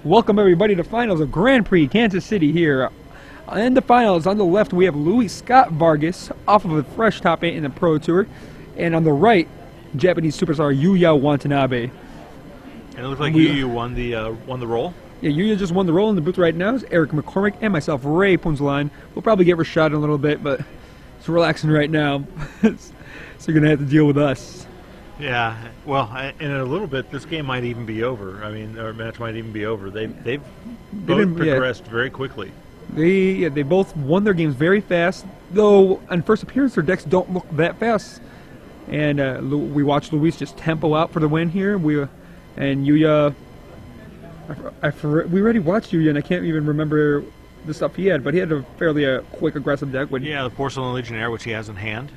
Welcome everybody to finals of Grand Prix Kansas City here. In the finals, on the left we have Luis Scott Vargas off of a fresh top 8 in the Pro Tour, and on the right, Japanese superstar Yuuya Watanabe. And it looks like Yuuya won the role. Yeah, Yuuya just won the role in the booth right now. It's Eric McCormick and myself, Ray Punzalan. We'll probably get Rashad in a little bit, but it's relaxing right now, so you're gonna have to deal with us. Yeah, well, in a little bit, this game might even be over. I mean, our match might even be over. They've both progressed very quickly. They both won their games very fast, though on first appearance their decks don't look that fast. And we watched Luis just tempo out for the win here. And Yuuya, we already watched Yuuya, and I can't even remember the stuff he had, but he had a fairly quick, aggressive deck. Yeah, the Porcelain Legionnaire, which he has in hand.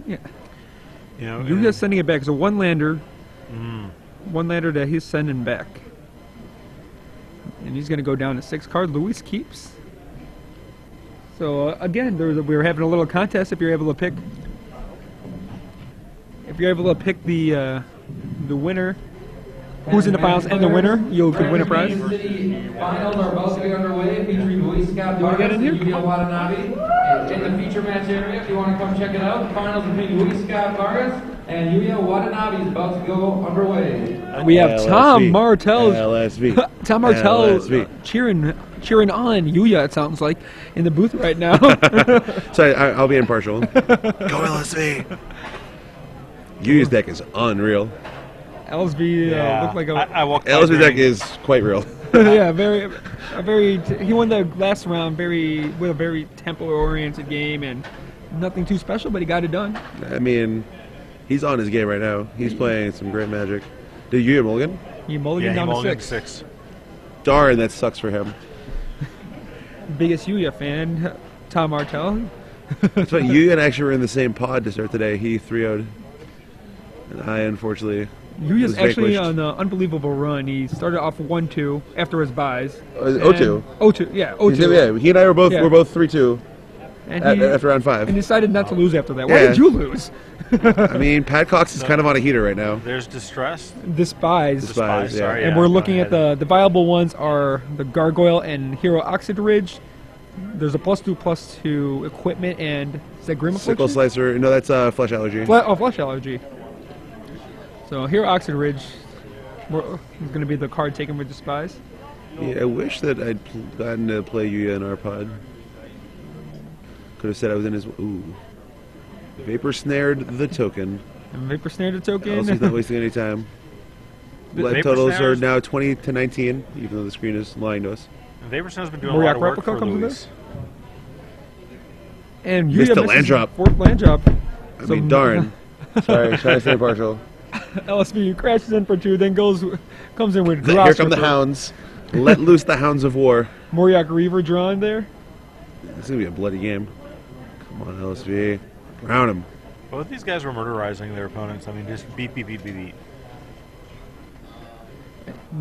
Yeah. You know, Yuuya's sending it back. It's a one-lander. One-lander that he's sending back. And he's going to go down to 6 cards. Luis keeps. So, again, we were having a little contest if you're able to pick. If you're able to pick the winner, who's in the finals and the winner, you could win a prize. Finals are about to get underway, featuring Luis Scott Vargas and Yuuya Watanabe. In the feature match area, if you want to come check it out, the finals between Luis Scott Vargas and Yuuya Watanabe is about to go underway. We have Tom Martell, Tom Martell cheering on Yuuya, it sounds like, in the booth right now. Sorry, I'll be impartial. Go LSV. Yuuya's deck is unreal. LSV looked like LSV deck is quite real. Yeah, he won the last round with a very tempo-oriented game and nothing too special, but he got it done. I mean, he's on his game right now. He's playing some great Magic. Did Yuuya mulligan? He mulliganed down to 6. Darn, that sucks for him. Biggest Yuuya fan, Tom Martell. That's why Yuuya and actually were in the same pod to start today. He 3-0'd, and I unfortunately Yuuya's actually on an unbelievable run. He started off 1-2 after his buys. 0-2. 0-2, yeah, 0-2. Yeah, he and I were both 3-2 after round 5. And decided not to lose after that. Why did you lose? I mean, Pat Cox is kind of on a heater right now. There's Distress. Despise, yeah. Sorry, and we're looking at the viable ones are the Gargoyle and Hero Oxide Ridge. There's a +2/+2 equipment and is that Grim Sickle Affliction? Slicer. No, that's Flesh Allergy. Flesh Allergy. So Hero Oxide Ridge is going to be the card taken with Despise. Yeah, I wish that I'd gotten to play Yuuya in our pod. Could have said I was in his... Ooh. Vapor Snared the token. And Vapor Snared the token. He's not wasting any time. Life totals are now 20-19, even though the screen is lying to us. And Vapor Snare's been doing a lot of work for Luis. And Yuuya missed a land drop. 4th land drop. I mean, darn. Sorry, trying to stay impartial. LSV crashes in for 2, then comes in with Here come the hounds. Let loose the hounds of war. Moriak Reaver drawn there. It's going to be a bloody game. Come on, LSV. Brown him. Both these guys were murderizing their opponents. I mean, just beat.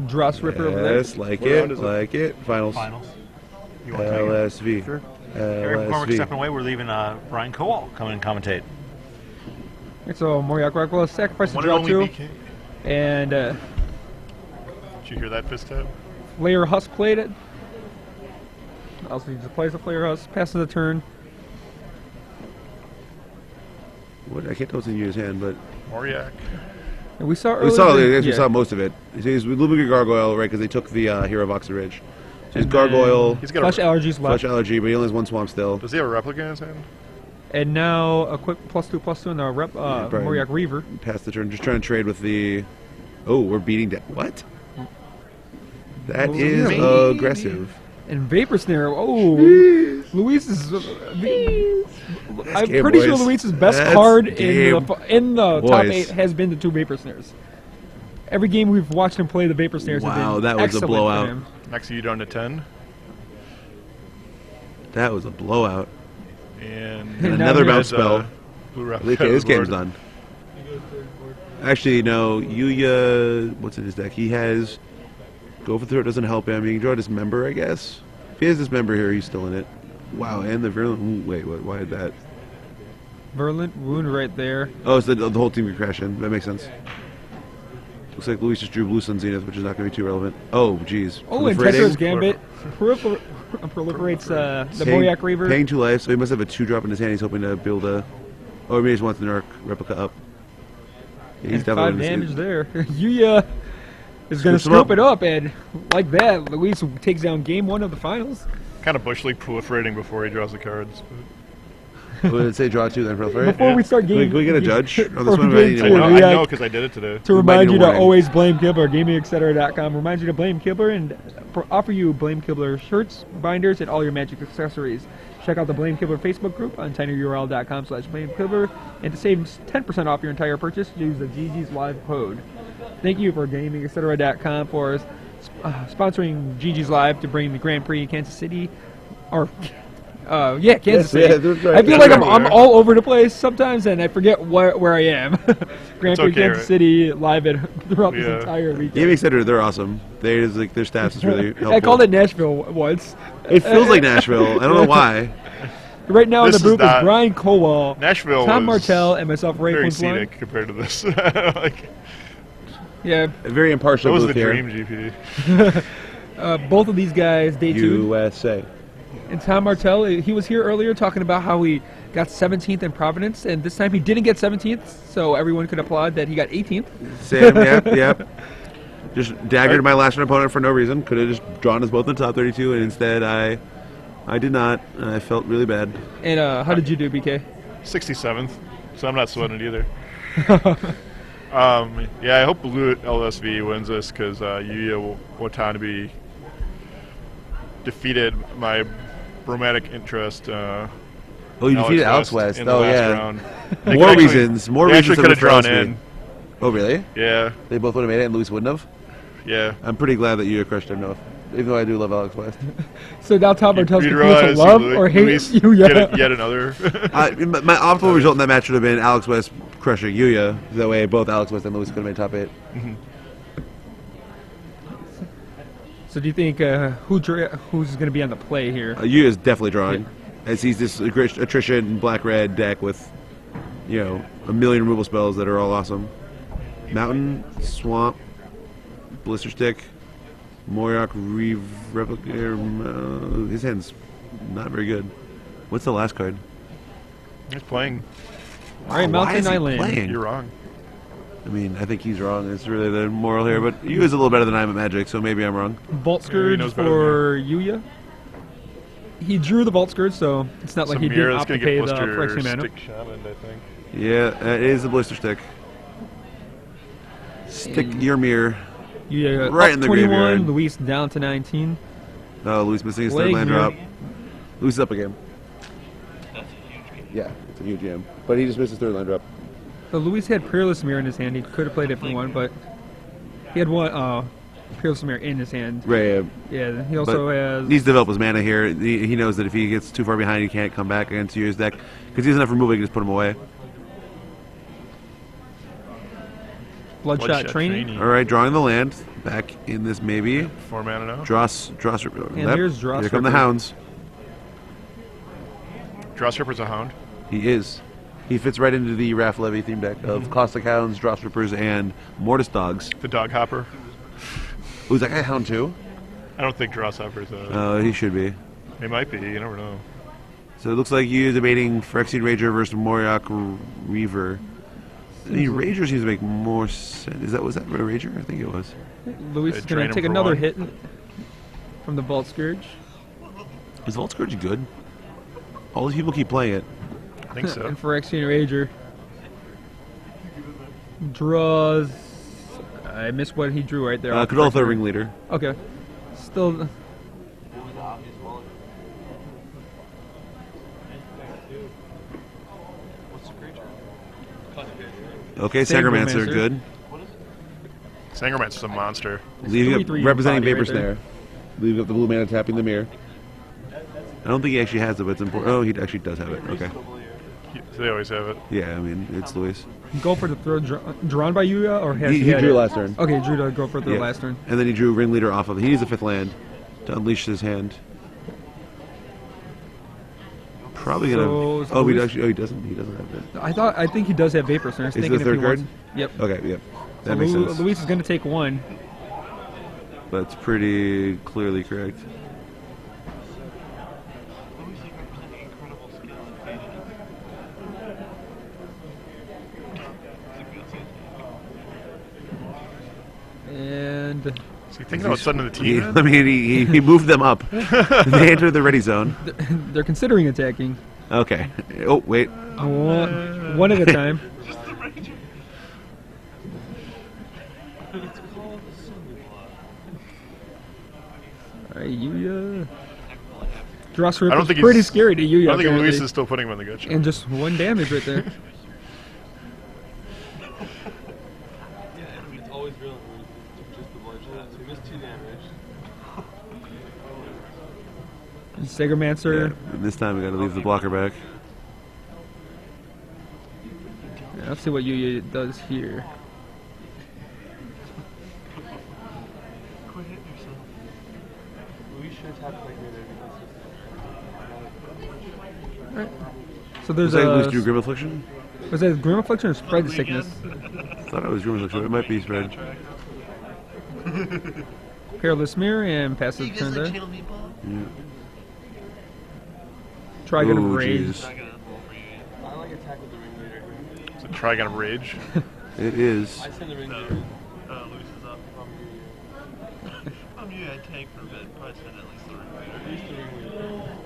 Dross Ripper over there. Yes, like it. Finals. You want to LSV. Sure. Eric McCormick stepping away. We're leaving Brian Kowal come and commentate. So Moriak Rockwell sacrifices draw 2. And did you hear that fist tap? Flayer Husk played it. Also needs to play the Flayer Husk, passes the turn. What? I can't tell what's in Yuuya's hand, but Moriak. And we saw we saw most of it. He's with Lubiga Gargoyle, right? Because they took the Hero of Oxide Ridge. So he's Gargoyle. He's got Flesh Allergies left. Flesh Allergy, but he only has 1 Swamp still. Does he have a replica in his hand? And now a quick +2/+2 in the Moriak Reaver. Pass the turn. Just trying to trade with the... Oh, we're beating down. What? That is aggressive. And Vapor Snare. Oh, Luis is... I'm game, pretty boys. sure Luis's best That's card game, in the boys. top 8 has been the 2 Vapor Snares. Every game we've watched him play the Vapor Snares have been that was a excellent blowout. for him. Next you down to 10. That was a blowout. And another bounce spell. Okay, This game's done. Actually, no. Yuuya, what's in his deck? He has... Go for the throat doesn't help him. He can draw Dismember, I guess. If he has Dismember here, he's still in it. Wow, and the Virulent... Ooh, wait, what? Why did that? Virulent Wound right there. Oh, so the whole team could crash in. That makes sense. Looks like Luis just drew Blue Sun Zenith, which is not going to be too relevant. Oh, geez. Oh, and Tetra's Gambit proliferates the Moriak Reaver. Paying 2 life, so he must have a 2-drop in his hand. He's hoping to build a... Oh, he just wants the Narc replica up. Yeah, he's and 5 definitely damage there. Yuuya is going to scoop it up, and like that, Luis takes down game 1 of the finals. Kind of Bush League proliferating before he draws the cards. What did it say? Draw 2, then proliferate? Before we start game, Can we get a judge on this before one? we get I into know, it, I know, because I did it today. To remind you to warning. always blame Kibler, gamingetc.com reminds you to blame Kibler and offer you Blame Kibler shirts, binders, and all your Magic accessories. Check out the Blame Kibler Facebook group on tinyurl.com/BlameKibler, and to save 10% off your entire purchase, use the GG's Live code. Thank you for gamingetc.com for sponsoring GG's Live to bring the Grand Prix in Kansas City, or Kansas City. Yeah, that's right. I feel like I'm all over the place sometimes, and I forget where I am. Grand Prix, okay, Kansas right? City live throughout this entire weekend. Gaming Center, they're awesome. Their staff is really helpful. I called it Nashville once. It feels like Nashville. I don't know why. Right now in This the is booth is not- Brian Colwell, Nashville Tom was Martell, and myself, Ray very Quinlan. scenic compared to this. Like, Yeah, A very impartial that was the booth here. dream GP. both of these guys, day 2. USA. And Tom Martell, he was here earlier talking about how he got 17th in Providence, and this time he didn't get 17th, so everyone could applaud that he got 18th. Sam, yep. Just daggered my last round opponent for no reason. Could have just drawn us both in the top 32, and instead I did not. I felt really bad. And how did you do, BK? 67th, so I'm not sweating it either. Yeah, I hope Blue LSV wins this because Yuuya Watanabe defeated my romantic interest. Oh, you defeated Alex West. in the Oh, last yeah. round. More reasons. More They reasons actually to could have drawn defrost me. in. Oh, really? Yeah, They both would have made it, and Luis wouldn't have. yeah. I'm pretty glad that you crushed him, though. Even though I do love Alex West. So now Tom Martell's You'd confused to realize love Louis- or hate Louis Yuuya. Yet another. My optimal result in that match would have been Alex West crushing Yuuya. That way, both Alex West and Luis could have made top 8. So do you think who's going to be on the play here? Yuuya is definitely drawing, as he's this attrition black-red deck with, a million removal spells that are all awesome. Mountain, Swamp, Blister Stick, Moriak, Replicator. His hand's not very good. What's the last card? He's playing. All right, Why is Mountain he Island. playing? You're wrong. I mean, I think he's wrong. It's really the moral here, but Yuuya's a little better than I'm at Magic, so maybe I'm wrong. Vault Scourge knows better for Yuuya. He drew the Vault Scourge, so it's not like he didn't Samir, that's opt to gonna pay get the Blister Phyrexian mana. Stick Shaman, I think. Yeah, it is a Blister Stick. Stick your mirror. Yuuya Right up in the 21, graveyard. Luis down to 19. Oh, Luis missing his Leg third land mirror. drop. Luis is up again. Yeah, it's a huge game. But he just missed his third land drop. So Luis had Peerless Mirror in his hand. He could have played a different one, but he had one Peerless Mirror in his hand. Right, Yeah, he also has needs to develop his mana here. He knows that if he gets too far behind, he can't come back against Yuuya's deck. Because he has enough removal, he can just put him away. Bloodshot Training. All right, drawing the land. Back in this maybe. 4 mana now. Draw. And here's Draw Here come the Stripper. Hounds. Draw Stripper's a Hound. He is. He fits right into the Wrath Levy theme deck of Caustic Hounds, Draw Strippers, and Mortis Dogs. The Dog Hopper. Who's that guy? Hound too? I don't think Draw Hopper's a... He should be. He might be, you never know. So it looks like you're debating Phyrexian Rager versus Moriak Reaver. The Rager seems to make more sense. Was that a Rager? I think it was. Luis is Drain going him to take for another one. hit from the Vault Scourge. Is Vault Scourge good? All these people keep playing it. I think so. And Phyrexian Rager draws. I missed what he drew right there. Control third ringleader. Okay. Still. Okay, Sangromancer. Sangromancer, good. Sangromancer's a monster. Leaving up, 3/3 representing body Vapor right there. Snare. Leaving up the blue mana, tapping the mirror. I don't think he actually has it, but it's important. Oh, he actually does have it. Okay. They always have it. Yeah, I mean, it's Luis. Go for the throw drawn by Yuuya, or has He had drew it? last turn. Okay, drew to go for the Yeah. last turn. And then he drew Ringleader off of it. He needs a 5th land to unleash his hand. Probably gonna. So Oh, he Luis- actually. Oh, he doesn't. He doesn't have it. I think he does have Vapor Snare. I was Is it thinking the if third he card? wants- Yep. Okay. Yeah. That makes sense. Luis is going to take one. That's pretty clearly correct. And So you thinking about sending the team in? I mean, he moved them up. They entered the ready zone. they're considering attacking. Okay. Oh, wait. One at a time. Alright, Yuuya. Dross I don't is think pretty he's- scary to Yuuya. I don't think apparently. Luis is still putting him in the good shape. And just 1 damage right there. It's always real. Just the bloodshed. So he missed 2 damage. Sagermancer. Yeah, and this time we got to leave the blocker back. Yeah, let's see what Yuuya does here. Quit hitting yourself. We should attack like there because So there's Was that a. Luis do Grim Affliction? Was that Grim Affliction or Spread the Sickness? I thought it was Grim Affliction. It might be spread. Peerless Mirror and passive turn there. Yeah. Trigon of Ooh, Rage. jeez. I like attack with the ringleader. It's a Trigon of Rage. It is. I send the ringleader. Luis is up. I'm you. I'd tank for a bit. Probably send at least the ringleader. At least the ringleader.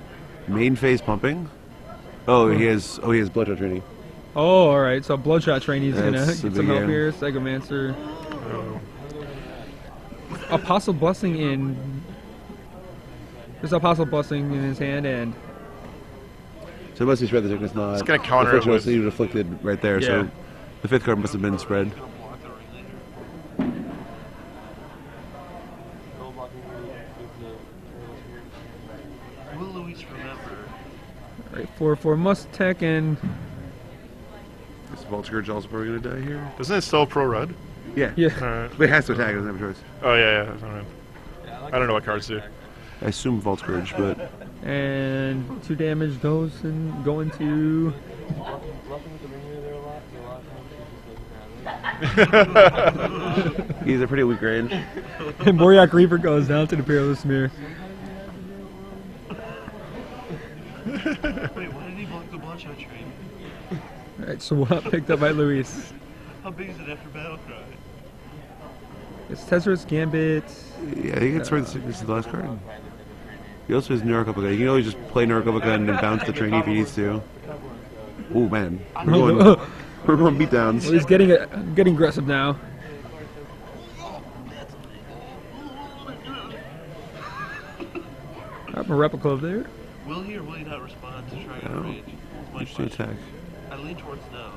Main phase pumping. Oh, he has Bloodshot training. Oh, alright. So Bloodshot Trainee's gonna That's get a some big help game. here. Sagomancer. Oh. Apostle Blessing in. There's Apostle Blessing in his hand, and So it must be spread the sickness, not. It's gonna counter it Affliction was with- even afflicted right there. Yeah. So the 5th card must have been spread. Block the ringleader. No blocking with the Will Luis remember? alright, 4/4 must attack and Is Vault Scourge also probably going to die here? Isn't it still pro red? Yeah. yeah. Alright. But it has to attack. It doesn't have a choice. Oh yeah, yeah. Alright. I don't know what cards do. I assume Vault Scourge, but And 2 damage goes and going to bluffing with the ringleader there a lot. So a lot of times he just doesn't have it. he's a pretty weak range. and Moriak Reaper goes down to the Peerless Mirror. Wait, why did he block the bloodshot train? Alright, swap picked up by Luis. How big is it after battle cry? It's Tezzera's Gambit. Yeah, he can spread the sickness to the last card. He also has Neurocopica. You can always just play Neurocopica and then bounce the trainee if he needs to. Oh man, we're going beatdowns. Well, he's getting aggressive now. Up a replica of there. Will he or will he not respond to trying Oh, to rage? That's my Interesting question. attack. I lean towards no.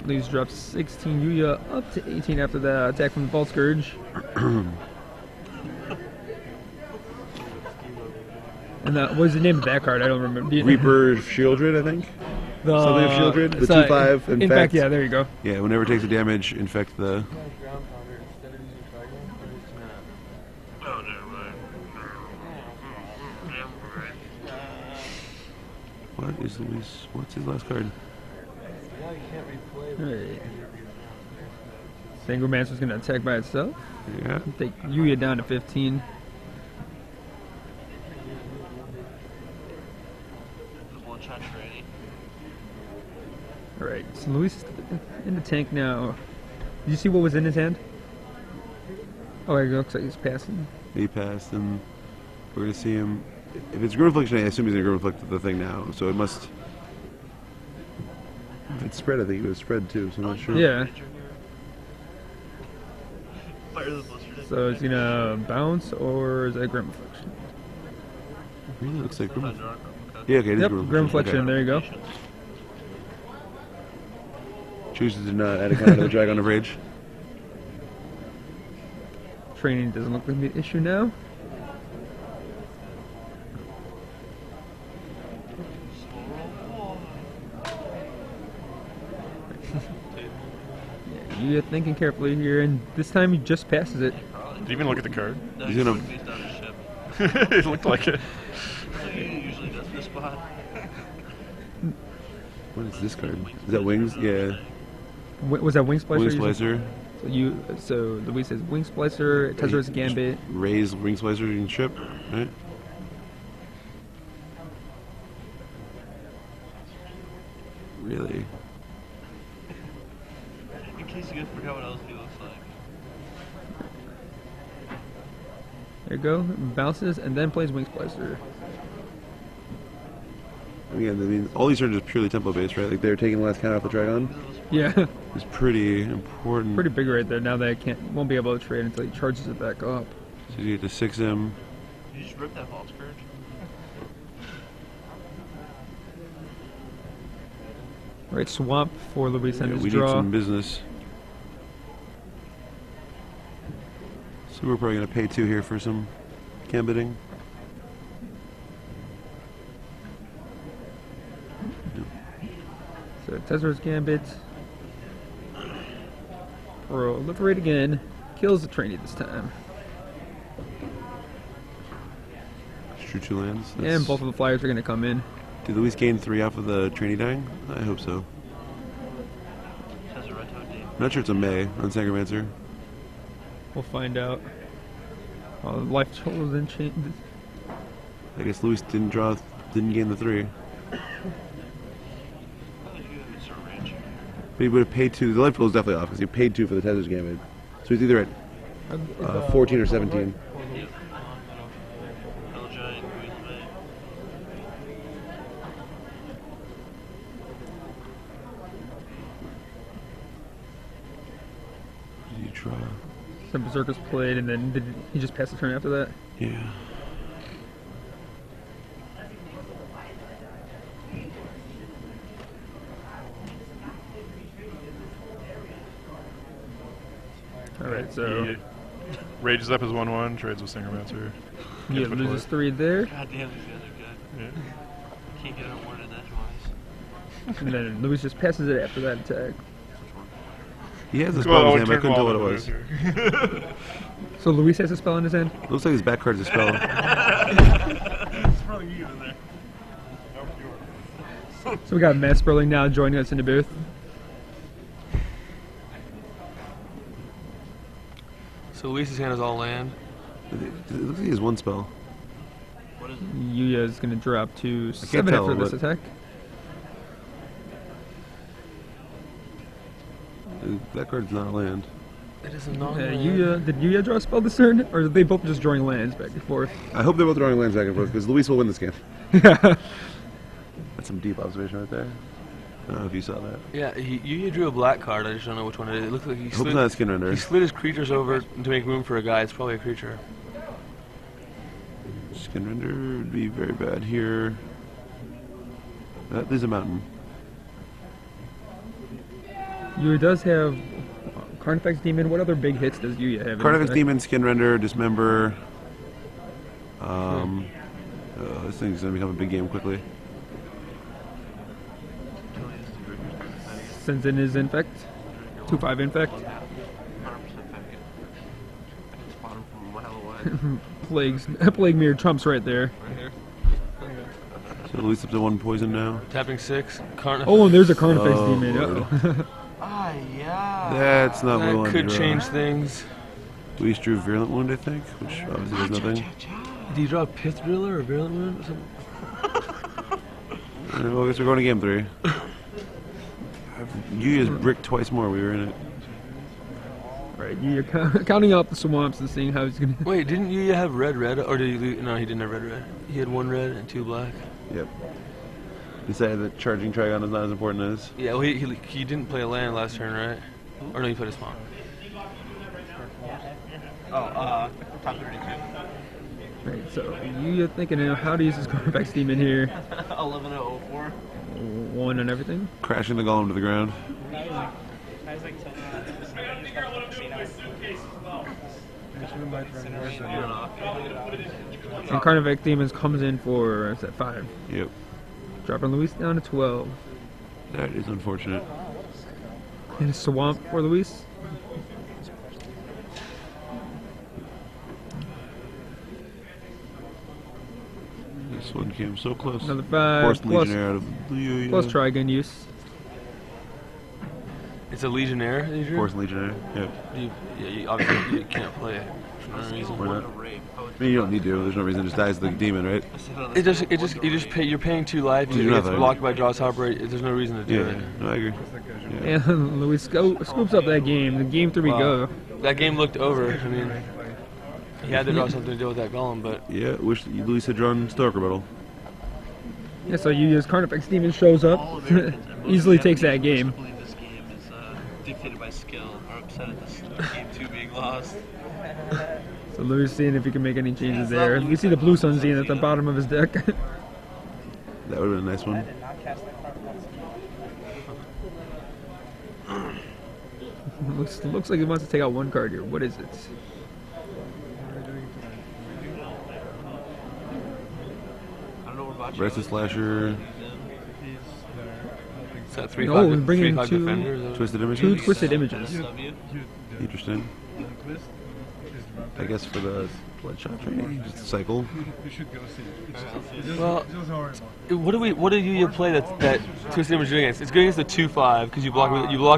Leaves drops 16. Yuuya up to 18 after the attack from the Vault Scourge. And what was the name of that card? I don't remember. Do you- Reaper Shieldred, I think. the, Something of Shieldred. The it's, 2/5 infect. infect. Yeah, there you go. Yeah, whenever it takes a damage, infect the. Ground pounder instead of using Trigon, or just not. Oh, never mind. What is Luis? What's his last card? Now you can't replay the Alright. Sangromancer's gonna attack by itself. Yeah. Take Yuuya down to 15. The bloodshot trainee. Alright, so Luis is in the tank now. Did you see what was in his hand? Oh, it looks like he's passing. He passed, and we're gonna see him. If it's Grim Affliction, I assume he's gonna Grim Afflict the thing now. So it must. If it's spread, I think it was spread too. So I'm not sure. Yeah. Fire the blister. So it's gonna bounce, or is that Grim Affliction? It really looks like Grim. Okay. Yeah, okay, it is Yep, Grim Grim Affliction. Affliction, there you go. Chooses to not add a counter to the Dragon of Rage. Training doesn't look like an issue now. Yeah, Yuuya thinking carefully here, and this time he just passes it. Did you even look at the card? No, He's he's gonna- going face down his ship. It looked like it. That's what he usually does this spot. What is this card? Is that Wings? Yeah. Was that Wing Splicer? Wing Splicer. So Luis says Wing Splicer, Tezzera's Gambit. Raise Wing Splicer and ship, right? Really? In case you guys forgot what LSV looks like. There you go. Bounces and then plays Wing Splicer. Again, I mean, all these are just purely tempo based, right? Like they're taking the last count off the Trigon. Yeah. It's pretty important. Pretty big right there. Now that I won't be able to trade until he charges it back up. So you get to 6M. You just rip that Vault Scourge. Right, swamp for Luis and Yeah, his we need draw. some business. So we're probably going to pay 2 here for some gambiting. So Tezzera's Gambit. Proliferate again. Kills the trainee this time. True 2 lands. And both of the flyers are going to come in. Did Luis gain 3 off of the trainee dying? I hope so. I'm not sure it's a May on Sangromancer. We'll find out. Life totals in change. I guess Luis didn't gain the 3. But he would have paid 2. The life total is definitely off because he paid 2 for the Tezzera's Gambit. So he's either at 14 or 17. Did you draw? Some Berserkers played, and then did he just pass the turn after that? Yeah. Alright, so He rages up his 1/1, trades with Sangromancer. he loses 3 there. God damn, these guys are good. Yeah. Can't get unworded edgewise. And then Luis just passes it after that attack. He has a spell in his hand, but I turn couldn't tell all what it of was. So Luis has a spell in his hand? Looks like his back card's a spell. It's probably you in there. So we got Matt Sperling now joining us in the booth. So Luis's hand is all land. It looks like he has 1 spell. What is it? Yuuya is going to drop to can't 7 tell, after this but- attack. That card's not a land. It is a non Did Yuuya draw a spell this turn? Or are they both just drawing lands back and forth? I hope they're both drawing lands back and forth because Luis will win this game. That's some deep observation right there. I don't know if you saw that. Yeah, Yuuya drew a black card. I just don't know which one it is. It looks like he I hope it's not a Skin Render. he slid his creatures over to make room for a guy. It's probably a creature. Skin Render would be very bad here. There's a mountain. Yuuya does have Carnifex Demon. What other big hits does Yuuya have? in Carnifex his deck? Demon, Skin Render, Dismember. This thing's gonna become a big game quickly. Sends in his Infect. 2/5 Infect. 100% fake it. I can spot him from a mile away. Plague Mirror trumps right there. Right here. So Luis up to 1 poison now. Tapping 6. Carnifex. Oh, and there's a Carnifex Oh, Demon. Uh-oh. Ah, yeah. That's not what we That wanted could to draw. change things. Luis drew Virulent Wound, I think, which obviously does nothing. Do you draw a Pith Driller or Virulent Wound or something? Well, I guess we're going to game 3. Yuya's bricked twice more. We were in it. Right, Yuuya counting out the swamps and seeing how he's going to... Wait, didn't Yuuya have red? Or did he lose? No, he didn't have red. He had 1 red and 2 black. Yep. Decided that charging Trigon is not as important as. Yeah, well, he didn't play a land last turn, right? Or no, he played a spawn. Oh, top 32. Right, so Yuuya thinking how to use his Carnifex Demon here. 11:04. 1 on everything. Crashing the golem to the ground. And Carnifex Demons comes in for, is that 5? Yep. Dropping Luis down to 12. That is unfortunate. And a swamp for Luis. This one came so close. Another 5 Forced plus, Legionnaire out of Yuuya. plus Trigun use. It's a Legionnaire. That you drew? Forced Legionnaire. Yep. You obviously you can't play it for no reason. Why not? I mean, you don't need to. There's no reason. It just dies the demon, right? You're paying 2 life. You You do get nothing. blocked by draw topper. There's no reason to do Yeah. it. No, I agree. Yeah. And Luis scoops up that game. The game 3 Wow. go. That game looked over. I mean, he had to draw something to deal with that golem, but Yeah. Wish Luis had drawn Stoic Rebuttal. Yeah, so Yuya's Carnifex Demon shows up. All Americans and most Easily takes that Japanese game. believe this game is dictated by skill, are upset at this game 2 being lost. So Luis seeing if he can make any changes there. You see the blue sun Zenith at the bottom of his deck. That would have been a nice one. looks like he wants to take out 1 card here. What is it? I don't know what about you. Restless Slasher, it's got 3 No, 5 bring in 3/5 two- defenders. Twisted 2 Images. twisted images. W? Interesting. I guess for the Bloodshot training, just a cycle. Well, what do you play that Twisted Image doing against? It's good against the 2/5 because you block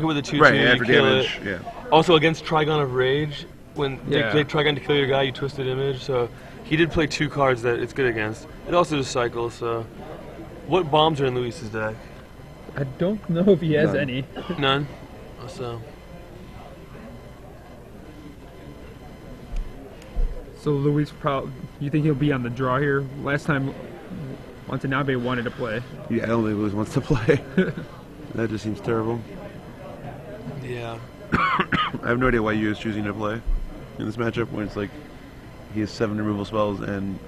it with a 2/2 Right, and yeah, you for kill damage. it. Yeah. Also against Trigon of Rage, when Yeah. take Trigon to kill your guy, you Twisted Image. So he did play 2 cards that it's good against. It also just cycles. So what bombs are in Luis's deck? I don't know if he has None. any. None. So So Luis, you think he'll be on the draw here? Last time Watanabe wanted to play. Yeah, I don't think Luis wants to play. That just seems terrible. yeah. I have no idea why you is choosing to play in this matchup when it's like he has 7 removal spells and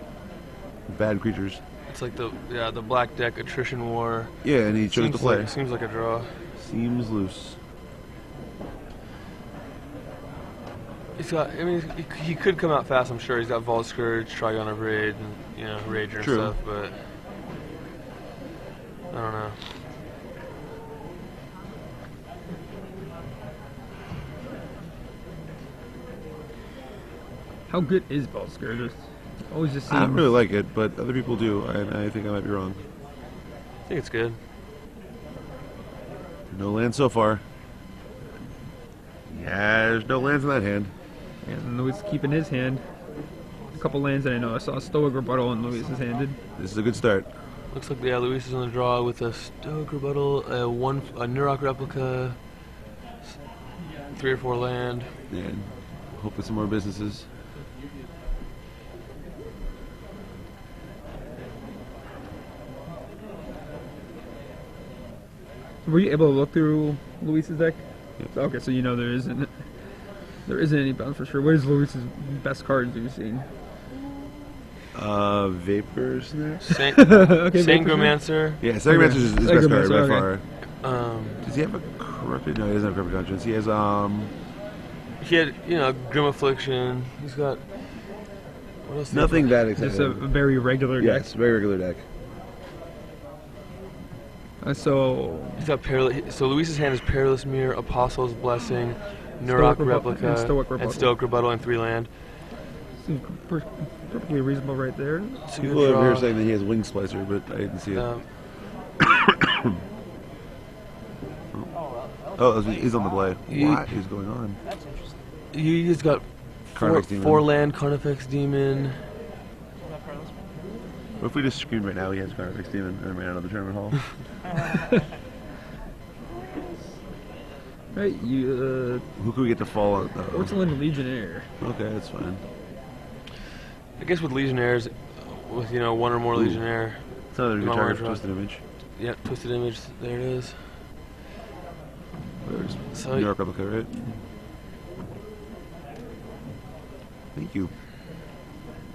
bad creatures. It's like the black deck attrition war. Yeah, and he chose to play. Seems like a draw. Seems loose. He's got. I mean, he could come out fast. I'm sure he's got Vault Scourge, Trigon of Rage, and Rager and True. stuff. But I don't know. How good is Vault Scourge? Always just I don't seems. really like it, but other people do, and I think I might be wrong. I think it's good. No land so far. Yeah, there's no lands in that hand. And Luis keeping his hand. A couple lands that I know. I saw Stoic Rebuttal and Luis is handed. This is a good start. Looks like Luis is on the draw with a Stoic Rebuttal, a Nurok Replica, 3 or 4 land. And hopefully some more businesses. Were you able to look through Luis's deck? Yep. Okay, so you know there isn't any bounce for sure. What is Luis's best cards are you seeing? Vapor Snare? Okay, Sangromancer. Yeah, Sangromancer is his best card by Sangromancer, far. Does he have a corrupted? No, he doesn't have corrupted conscience. He has He had Grim Affliction. He's got what else? nothing that exciting. Just a very regular deck. Yes, very regular deck. So He's got So Luis's hand is Perilous Mirror, Apostle's Blessing, Nurok Replica, and Stoic Rebuttal. and Stoic Rebuttal, and 3 land. seems perfectly reasonable right there. It's a People good over here draw. saying that he has Wing Splicer, but I didn't see it. Oh, he's on the play. What is going on? He's got Carnifex Demon. 4 land Carnifex Demon. What if we just screamed right now he has Carnifex Demon and ran out of the tournament hall? Right, you Who could we get to fall on? Porcelain Legionnaire. Okay, that's fine. I guess with Legionnaires, with 1 or more Legionnaire. It's another good Might target wanna for draw. Twisted Image. Yeah, Twisted Image. There it is. There's So- New York Replica, right? Thank you.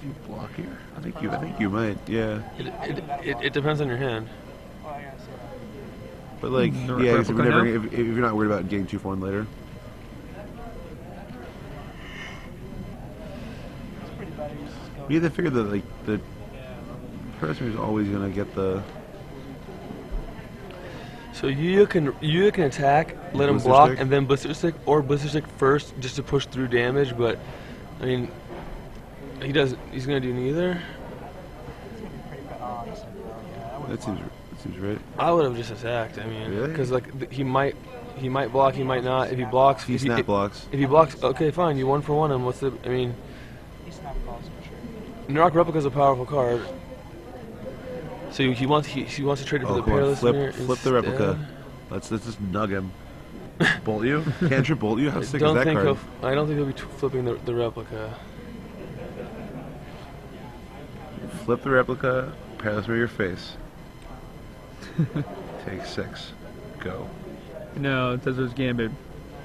Do you block here? I think you might, yeah. It depends on your hand. But like, New York yeah, if, Replica now? if you're not worried about getting 2 for 1 later. You have to figure that like the person is always gonna get the So Yuuya can attack, let him Blister block, Stick? and then Blister Stick, or Blister Stick first just to push through damage. But I mean, he's gonna do neither. That seems right. I would have just attacked. I mean, Really? because like he might block, he might not. If he blocks, He snap blocks. If he blocks, okay, fine. You 1-for-1 him. What's the? I mean, He snap blocks for sure. Narok Replica's a powerful card. So he wants to trade it for Oh, the come on. Peerless Mirror Flip the replica. instead. Let's just nug him. Bolt you? Can't you bolt you? How sick is that card? I don't think he'll be flipping the replica. Flip the replica. Peerless Mirror your face. Take 6. Go. No, Tezzer's Gambit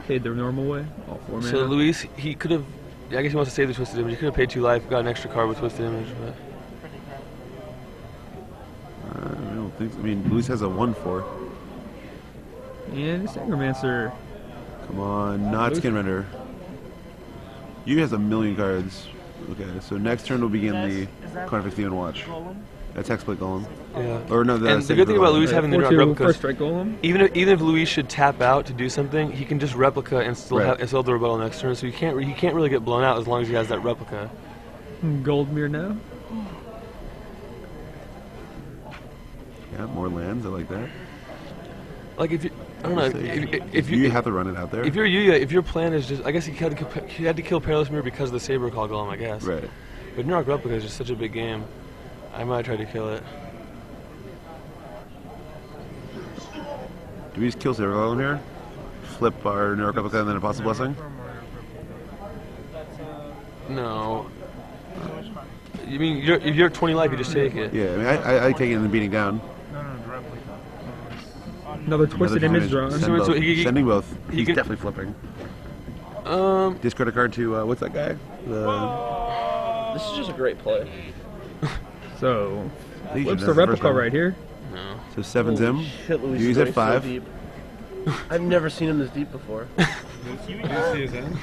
paid the normal way. All 4 mana. So Luis, he could have. I guess he wants to save the Twisted Image. He could have paid 2 life, got an extra card with Twisted Image, but. I don't think. I mean, Luis has a 1/4. And it's Angermancer. Come on, not Skinrender. You has a million cards. Okay, so next turn will begin the Carnifex Demon Watch. Golem? That's Hexblade Golem. Yeah. Or no, And that's the good thing about Luis having the Narok 4/2 Replica first is strike golem. even if Luis should tap out to do something, he can just replica and still Right. have the rebuttal next turn. So he can't really get blown out as long as he has that replica. Goldmere now. Yeah, more lands. I like that. Like if you, I don't know, if you have to run it out there. If you're Yuuya, if your plan is just, I guess he had to kill Peerless Mirror because of the Saber Call Golem, I guess. Right. But Narok Replica is just such a big game. I might try to kill it. Do we just kill Saber Golem here? Flip our Narok Replica and then Apostle Blessing? No. You mean if you're 20 life, you just take it? Yeah, I mean, I take it and then beating down. No, the replica. Another Twisted Another Image drawn. Send So- both. so he- Sending both. he He's can- definitely flipping. Discard a card to, what's that guy? This is just a great play. So, Legion, flips that's the the first replica one. right here. No. So 7's him. Shit, Luis Use is at 5. So deep. I've never seen him this deep before.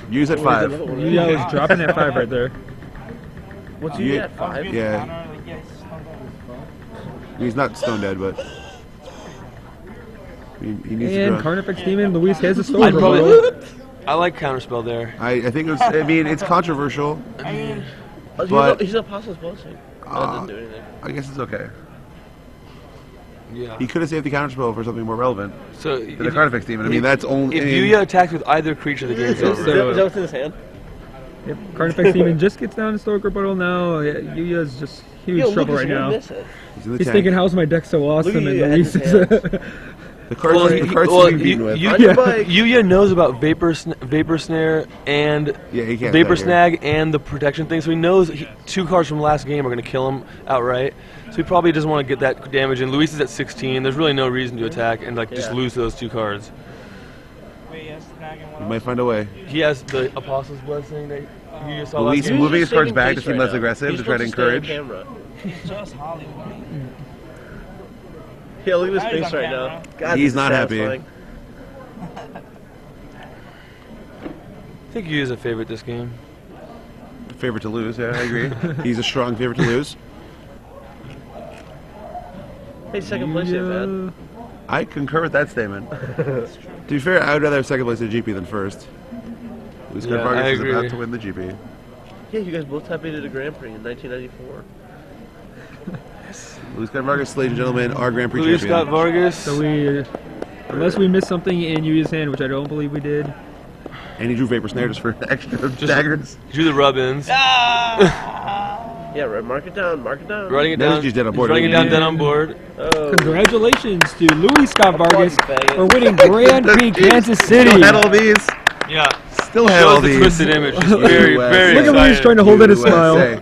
Use at 5. Yuuya was dropping at 5 right there. What's You- he at 5? Yeah. He's not stone dead, but he needs to And draw. Carnifex Demon, Luis has a I'd Stone probably. Rebuttal. I like Counterspell there. I think it's. I mean, it's controversial. But- He's Apostle's Blessing. That doesn't do anything. I guess it's okay. Yeah. He could have saved the counterspell for something more relevant So than the Carnifex Demon. I mean, that's only. If I mean, Yuuya attacks with either creature, the game's over. Is that what's in his hand? Yep, Carnifex Demon just gets down to Stoic Rebuttal now. Yeah, Yuya's just huge Yo, trouble Lucas, right you now. miss it. he's in the He's tank. thinking, how's my deck so awesome? Look at And Yuuya Luis and is. his The cards, the cards he's being beaten with. On your bike. Yuuya knows about Vapor Snare and Yeah, he can't Vapor attack here. Snag and the protection thing, so he knows 2 cards from last game are going to kill him outright. So he probably doesn't want to get that damage. And Luis is at 16. There's really no reason to attack and just lose those 2 cards. He might find a way. He has the Apostle's Blessing that Yuuya saw last Luis game. moving his cards saving back to face seem right less now. aggressive He's to try to supposed stay on encourage. camera. Just Hollywood. Yeah, look at his Now he's face on right now. camera. God, He's this is not happy. satisfying. I think Yuuya's a favorite this game. Favorite to lose, yeah, I agree. He's a strong favorite to lose. Hey, second place ain't bad. I concur with that statement. To be fair, I would rather have second place at GP than first. Luis Yeah, Vargas I is agree. about to win the GP. Yeah, you guys both happy to the Grand Prix in 1994. Luis Vargas, ladies and gentlemen, our Grand Prix Luis champion. got Vargas. So we, unless we missed something in Yuya's hand, which I don't believe we did. And he drew Vapor Snare just for extra daggers. Drew the rub-ins. Yeah, right. Mark it down. Mark it down. Writing it That was down. just dead on He's board. writing it down dead on board. Oh. Congratulations to Luis Scott Vargas faggot. for winning Grand Prix Kansas City. Still had all these. Yeah. Still had all Shows the these. twisted image. Just very, USA. very Look at excited. Luis trying to hold in a smile. USA.